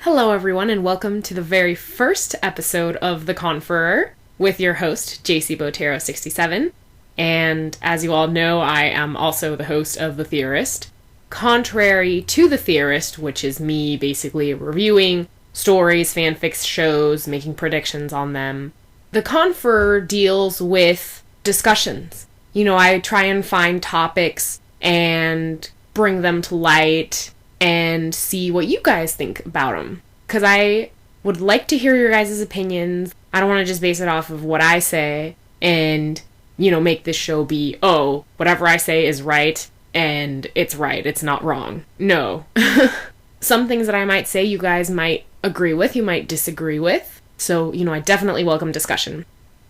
Hello, everyone, and welcome to the very first episode of The Conferrer with your host, JC Botero67. And as you all know, I am also the host of The Theorist. Contrary to The Theorist, which is me basically reviewing stories, fanfics, shows, making predictions on them, The Conferrer deals with discussions. I try and find topics and bring them to light and see what you guys think about them. Because I would like to hear your guys' opinions. I don't want to just base it off of what I say and, make this show be, whatever I say is right, and it's right, it's not wrong. No. Some things that I might say you guys might agree with, you might disagree with. So, I definitely welcome discussion.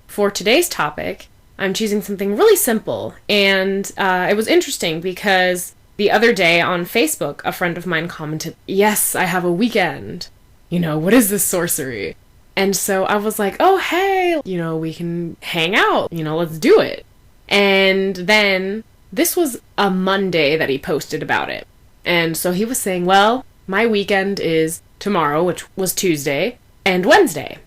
For today's topic, I'm choosing something really simple. And it was interesting because the other day on Facebook, a friend of mine commented, "Yes, I have a weekend. What is this sorcery?" And so I was like, oh, hey, we can hang out. Let's do it. And then this was a Monday that he posted about it. And so he was saying, well, my weekend is tomorrow, which was Tuesday, and Wednesday.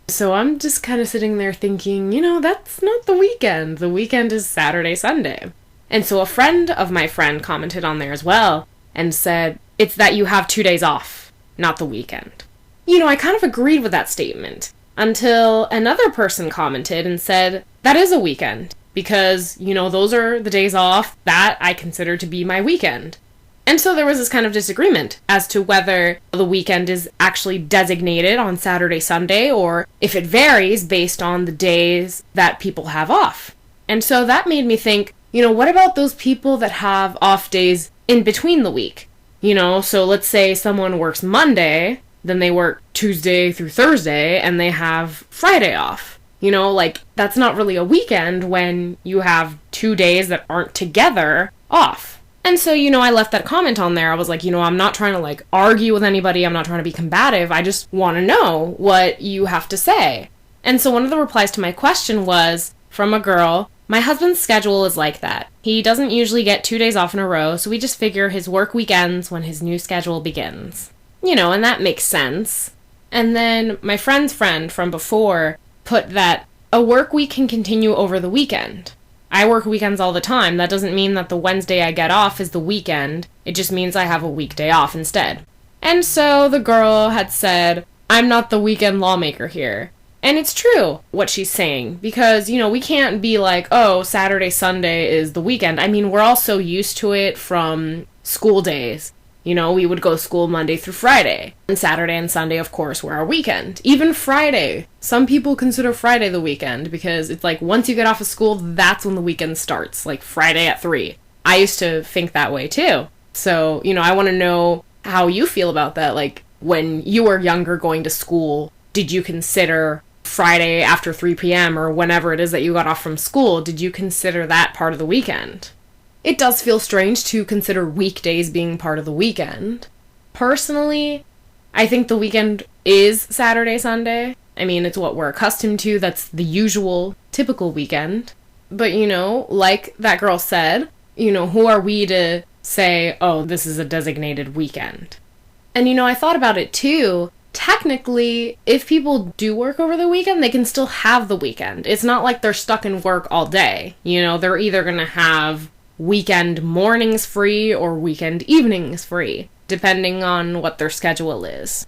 So I'm just kind of sitting there thinking, that's not the weekend. The weekend is Saturday, Sunday. And so a friend of my friend commented on there as well and said, it's that you have 2 days off, not the weekend. I kind of agreed with that statement until another person commented and said, that is a weekend because, those are the days off that I consider to be my weekend. And so there was this kind of disagreement as to whether the weekend is actually designated on Saturday, Sunday, or if it varies based on the days that people have off. And so that made me think, what about those people that have off days in between the week? So let's say someone works Monday, then they work Tuesday through Thursday, and they have Friday off. That's not really a weekend when you have 2 days that aren't together off. And so, I left that comment on there. I was like, I'm not trying to, argue with anybody. I'm not trying to be combative. I just want to know what you have to say. And so one of the replies to my question was from a girl, my husband's schedule is like that. He doesn't usually get 2 days off in a row, so we just figure his work week ends when his new schedule begins. And that makes sense. And then my friend's friend from before put that a work week can continue over the weekend. I work weekends all the time. That doesn't mean that the Wednesday I get off is the weekend. It just means I have a weekday off instead. And so the girl had said, I'm not the weekend lawmaker here. And it's true what she's saying because, we can't be like, Saturday, Sunday is the weekend. I mean, we're all so used to it from school days. We would go to school Monday through Friday. And Saturday and Sunday, of course, were our weekend. Even Friday. Some people consider Friday the weekend because it's like once you get off of school, that's when the weekend starts. Like Friday at 3. I used to think that way too. So, I want to know how you feel about that. Like when you were younger going to school, did you consider Friday after 3 p.m. or whenever it is that you got off from school, did you consider that part of the weekend? It does feel strange to consider weekdays being part of the weekend. Personally, I think the weekend is Saturday, Sunday. I mean, it's what we're accustomed to. That's the usual, typical weekend. But, like that girl said, who are we to say, this is a designated weekend? And, I thought about it too. Technically, if people do work over the weekend, they can still have the weekend. It's not like they're stuck in work all day. They're either going to have weekend mornings free or weekend evenings free, depending on what their schedule is.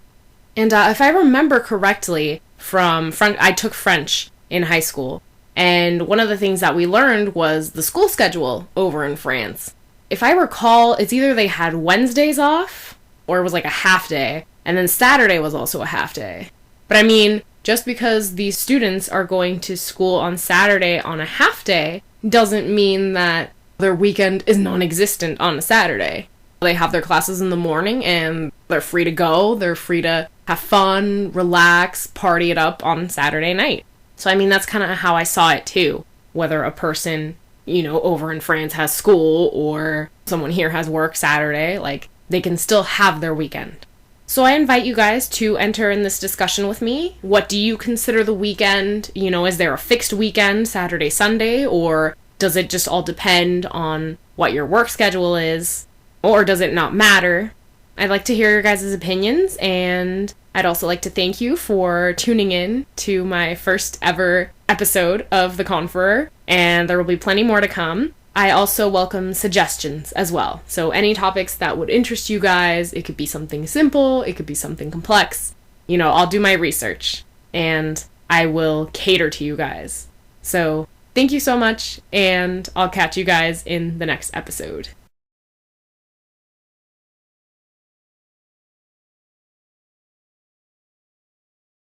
And if I remember correctly, I took French in high school, and one of the things that we learned was the school schedule over in France. If I recall, it's either they had Wednesdays off, or it was like a half day, and then Saturday was also a half day. But I mean, just because these students are going to school on Saturday on a half day doesn't mean that their weekend is non-existent on a Saturday. They have their classes in the morning and they're free to go. They're free to have fun, relax, party it up on Saturday night. So I mean, that's kind of how I saw it too. Whether a person, over in France has school or someone here has work Saturday, they can still have their weekend. So I invite you guys to enter in this discussion with me. What do you consider the weekend? Is there a fixed weekend, Saturday, Sunday, or does it just all depend on what your work schedule is? Or does it not matter? I'd like to hear your guys' opinions, and I'd also like to thank you for tuning in to my first ever episode of The Conferrer, and there will be plenty more to come. I also welcome suggestions as well. So any topics that would interest you guys, it could be something simple, it could be something complex. I'll do my research, and I will cater to you guys. So thank you so much, and I'll catch you guys in the next episode.